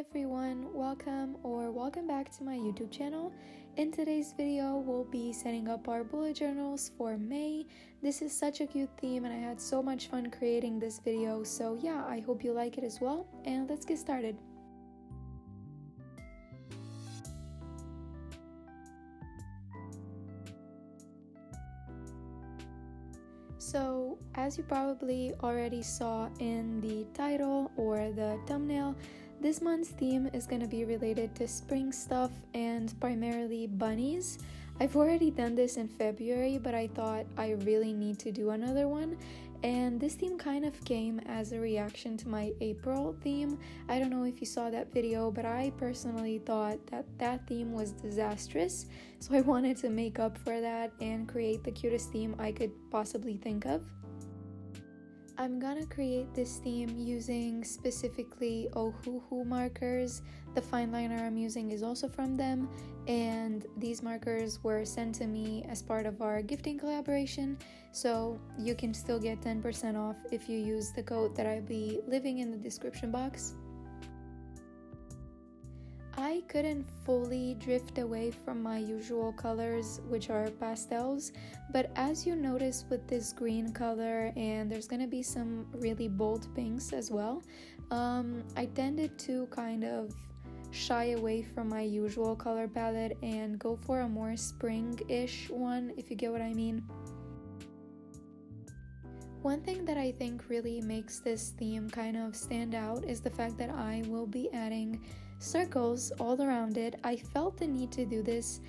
everyone, welcome back to my YouTube channel. In today's video, we'll be setting up our bullet journals for May. This is such a cute theme and I had so much fun creating this video, so yeah, I hope you like it as well, and let's get started. So, as you probably already saw in the title or the thumbnail, this month's theme is going to be related to spring stuff and primarily bunnies. I've already done this in February, but I thought I really need to do another one. And this theme kind of came as a reaction to my April theme. I don't know if you saw that video, but I personally thought that theme was disastrous. So I wanted to make up for that and create the cutest theme I could possibly think of. I'm gonna create this theme using specifically Ohuhu markers. The fine liner I'm using is also from them, and these markers were sent to me as part of our gifting collaboration, so you can still get 10% off if you use the code that I'll be leaving in the description box. I couldn't fully drift away from my usual colors, which are pastels, but as you notice with this green color, and there's gonna be some really bold pinks as well, I tended to kind of shy away from my usual color palette and go for a more spring-ish one, if you get what I mean. One thing that I think really makes this theme kind of stand out is the fact that I will be adding circles all around it. I felt the need to do this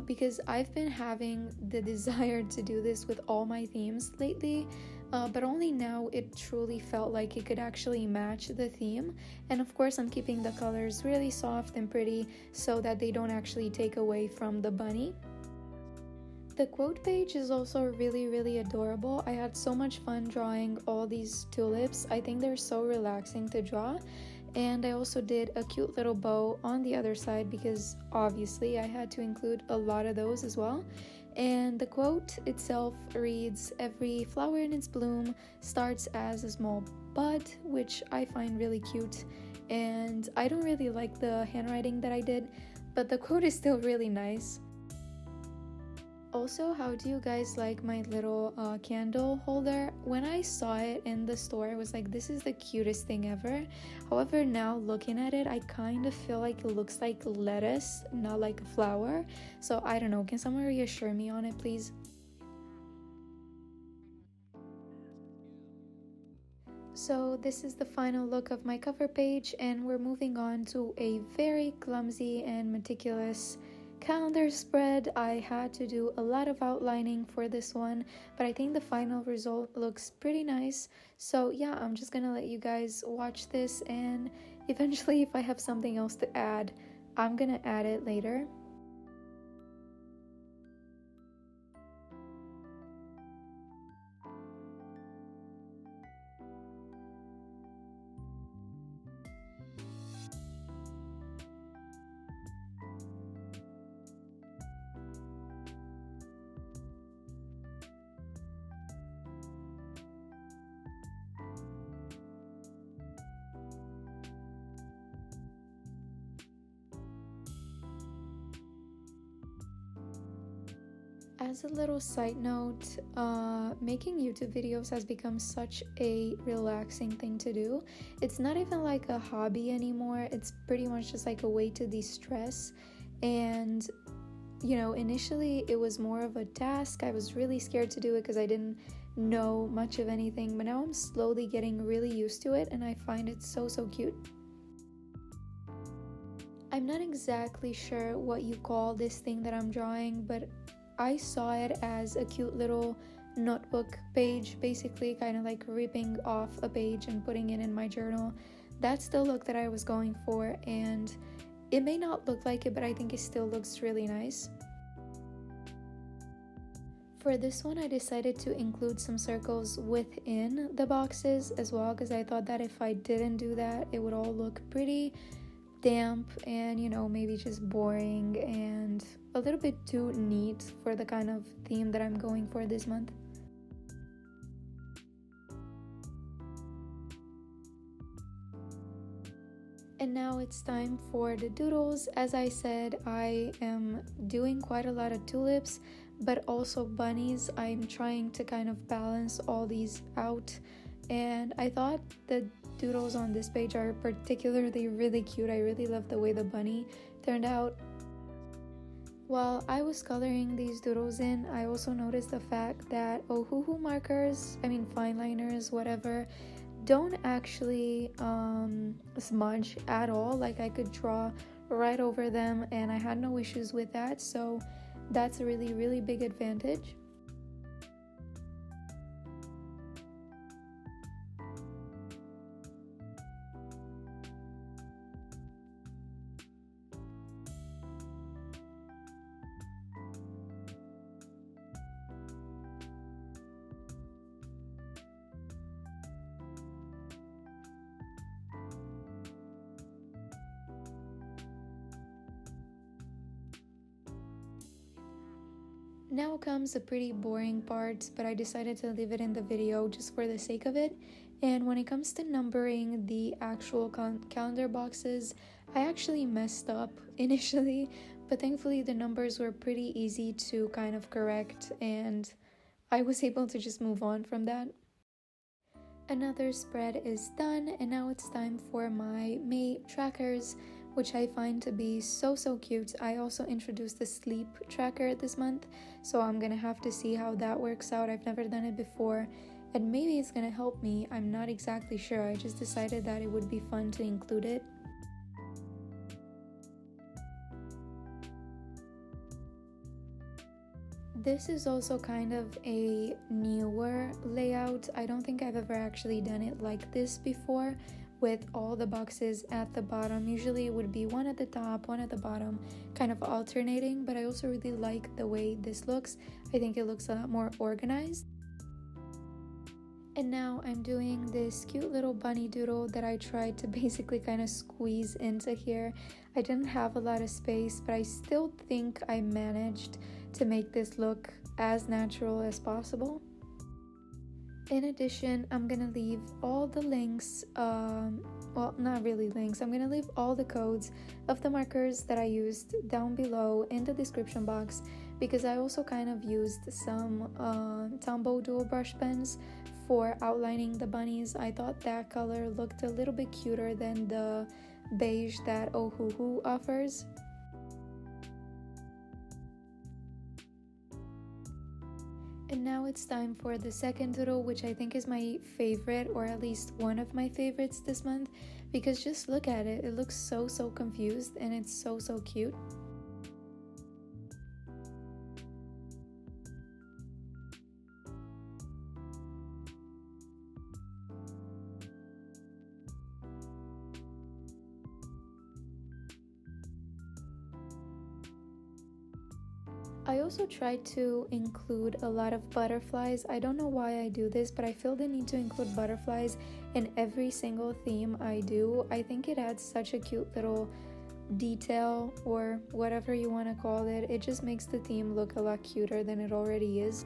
because I've been having the desire to do this with all my themes lately, but only now it truly felt like it could actually match the theme. And of course I'm keeping the colors really soft and pretty so that they don't actually take away from the bunny. The quote page is also really adorable. I had so much fun drawing all these tulips. I think they're so relaxing to draw. And I also did a cute little bow on the other side because obviously I had to include a lot of those as well. And the quote itself reads, "Every flower in its bloom starts as a small bud," which I find really cute. And I don't really like the handwriting that I did, but the quote is still really nice. Also, how do you guys like my little candle holder? When I saw it in the store, I was like, this is the cutest thing ever. However, now looking at it, I kind of feel like it looks like lettuce, not like a flower. So I don't know, can someone reassure me on it, please? So this is the final look of my cover page, and we're moving on to a very clumsy and meticulous calendar spread. I had to do a lot of outlining for this one, but I think the final result looks pretty nice. So yeah, I'm just gonna let you guys watch this, and eventually if I have something else to add, I'm gonna add it later. As a little side note, making YouTube videos has become such a relaxing thing to do. It's not even like a hobby anymore. It's pretty much just like a way to de-stress. And you know, initially it was more of a task. I was really scared to do it because I didn't know much of anything, but now I'm slowly getting really used to it and I find it so cute. I'm not exactly sure what you call this thing that I'm drawing, but I saw it as a cute little notebook page, basically kind of like ripping off a page and putting it in my journal. That's the look that I was going for, and it may not look like it, but I think it still looks really nice. For this one, I decided to include some circles within the boxes as well, because I thought that if I didn't do that, it would all look pretty damp and, you know, maybe just boring and a little bit too neat for the kind of theme that I'm going for this month. And now it's time for the doodles. As I said, I am doing quite a lot of tulips, but also bunnies. I'm trying to kind of balance all these out, and I thought the doodles on this page are particularly really cute. I really love the way the bunny turned out. While I was coloring these doodles in, I also noticed the fact that Ohuhu markers, fine liners, whatever, don't actually smudge at all. Like, I could draw right over them and I had no issues with that, so that's a really, really big advantage. Now comes the pretty boring part, but I decided to leave it in the video just for the sake of it. And when it comes to numbering the actual calendar boxes, I actually messed up initially, but thankfully the numbers were pretty easy to kind of correct, and I was able to just move on from that. Another spread is done, and now it's time for my May trackers, which I find to be so cute. I also introduced the sleep tracker this month, so I'm gonna have to see how that works out. I've never done it before, and maybe it's gonna help me. I'm not exactly sure. I just decided that it would be fun to include it. This is also kind of a newer layout. I don't think I've ever actually done it like this before, with all the boxes at the bottom. Usually it would be one at the top, one at the bottom, kind of alternating, but I also really like the way this looks. I think it looks a lot more organized. And now I'm doing this cute little bunny doodle that I tried to basically kind of squeeze into here. I didn't have a lot of space, but I still think I managed to make this look as natural as possible. In addition, I'm gonna leave all the links, well, not really links, I'm gonna leave all the codes of the markers that I used down below in the description box, because I also kind of used some Tombow dual brush pens for outlining the bunnies. I thought that color looked a little bit cuter than the beige that Ohuhu offers. And now it's time for the second doodle, which I think is my favorite, or at least one of my favorites this month, because just look at it. It looks so confused, and it's so cute. I also tried to include a lot of butterflies. I don't know why I do this, but I feel the need to include butterflies in every single theme I do. I think it adds such a cute little detail, or whatever you want to call it. It just makes the theme look a lot cuter than it already is.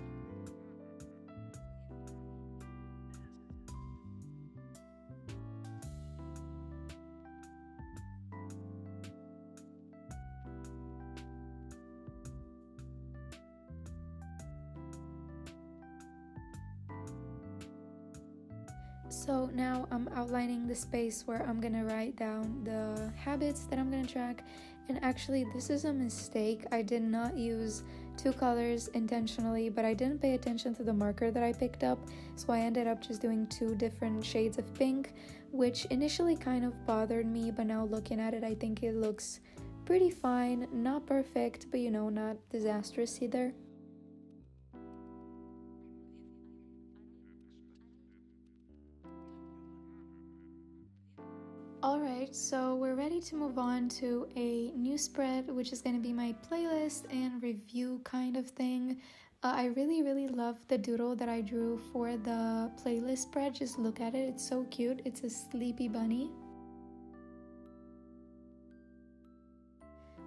So now I'm outlining the space where I'm gonna write down the habits that I'm gonna track. And actually, this is a mistake. I did not use two colors intentionally, but I didn't pay attention to the marker that I picked up, so I ended up just doing two different shades of pink, which initially kind of bothered me, but now looking at it, I think it looks pretty fine. Not perfect, but not disastrous either. Alright, so we're ready to move on to a new spread, which is going to be my playlist and review kind of thing. I really love the doodle that I drew for the playlist spread. Just look at it, it's so cute. It's a sleepy bunny.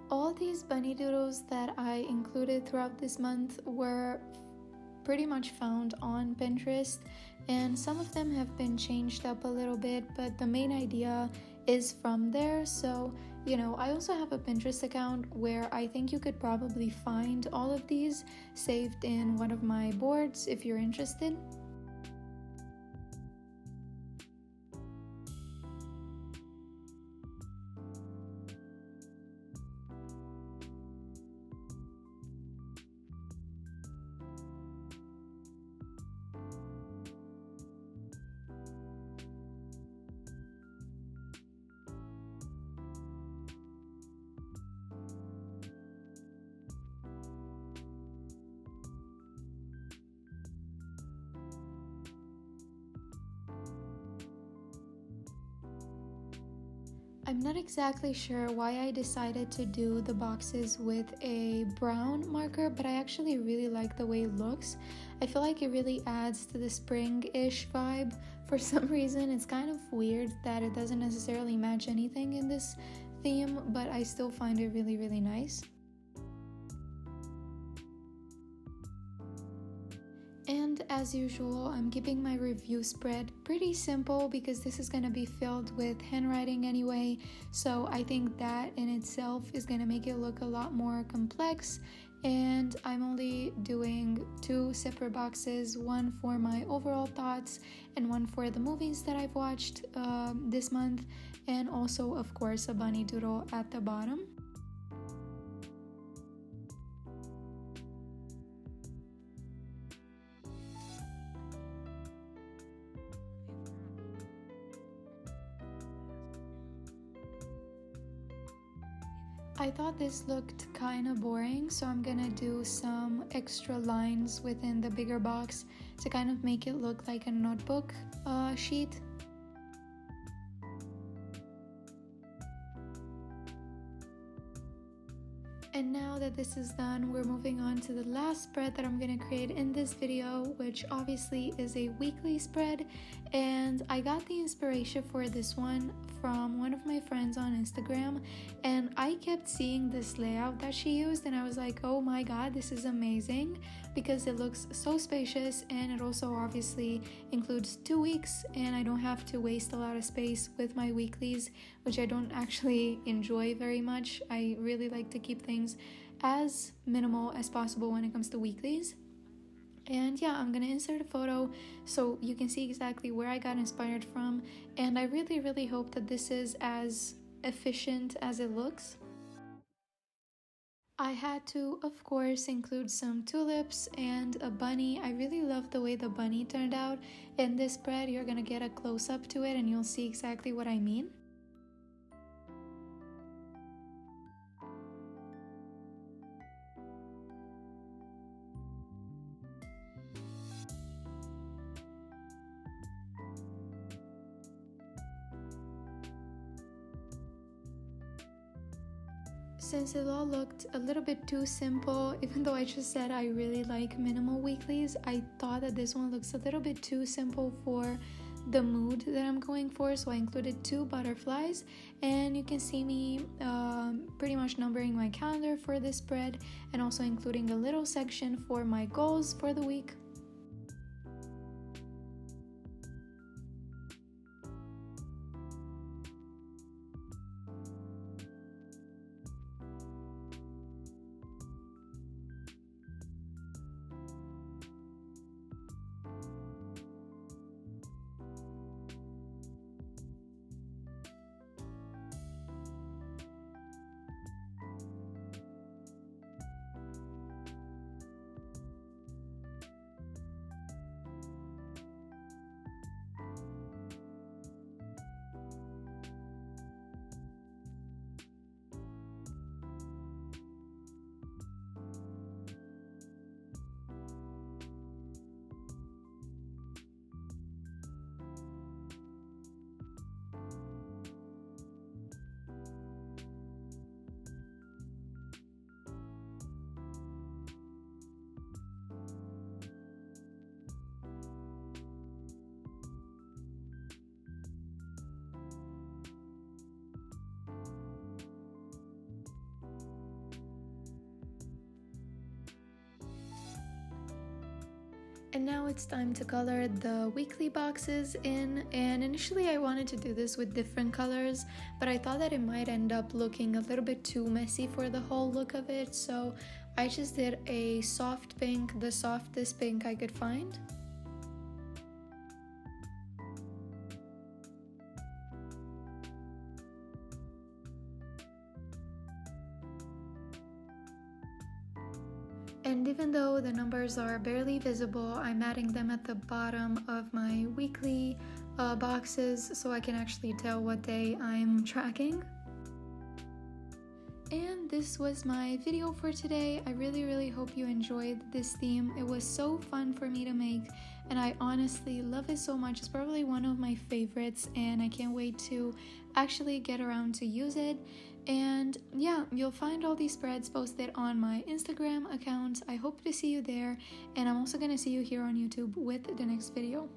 All these bunny doodles that I included throughout this month were pretty much found on Pinterest, and some of them have been changed up a little bit, but the main idea is from there. So, you know, I also have a Pinterest account where I think you could probably find all of these saved in one of my boards if you're interested. I'm not exactly sure why I decided to do the boxes with a brown marker, but I actually really like the way it looks. I feel like it really adds to the spring-ish vibe. For some reason, it's kind of weird that it doesn't necessarily match anything in this theme, but I still find it really, really nice. And as usual, I'm keeping my review spread pretty simple because this is going to be filled with handwriting anyway, so I think that in itself is going to make it look a lot more complex. And I'm only doing 2 separate boxes, one for my overall thoughts and one for the movies that I've watched this month, and also of course a bunny doodle at the bottom. I thought this looked kind of boring, so I'm gonna do some extra lines within the bigger box to kind of make it look like a notebook sheet. And now that this is done, we're moving on to the last spread that I'm gonna create in this video, which obviously is a weekly spread. And I got the inspiration for this one from one of my friends on Instagram, and I kept seeing this layout that she used and I was like, oh my god, this is amazing, because it looks so spacious, and it also obviously includes 2 weeks and I don't have to waste a lot of space with my weeklies, which I don't actually enjoy very much. I really like to keep things as minimal as possible when it comes to weeklies. And yeah, I'm gonna insert a photo so you can see exactly where I got inspired from, and I really hope that this is as efficient as it looks. I had to, of course, include some tulips and a bunny. I really love the way the bunny turned out. In this spread, you're gonna get a close-up to it and you'll see exactly what I mean. Since it all looked a little bit too simple, even though I just said I really like minimal weeklies, I thought that this one looks a little bit too simple for the mood that I'm going for, so I included 2 butterflies, and you can see me pretty much numbering my calendar for this spread, and also including a little section for my goals for the week. And now it's time to color the weekly boxes in, and initially I wanted to do this with different colors, but I thought that it might end up looking a little bit too messy for the whole look of it, so I just did a soft pink, the softest pink I could find. And even though the numbers are barely visible, I'm adding them at the bottom of my weekly boxes so I can actually tell what day I'm tracking. And this was my video for today. I really hope you enjoyed this theme. It was so fun for me to make, and I honestly love it so much. It's probably one of my favorites, and I can't wait to actually get around to use it. And yeah, you'll find all these spreads posted on my Instagram account. I hope to see you there, and I'm also gonna see you here on YouTube with the next video.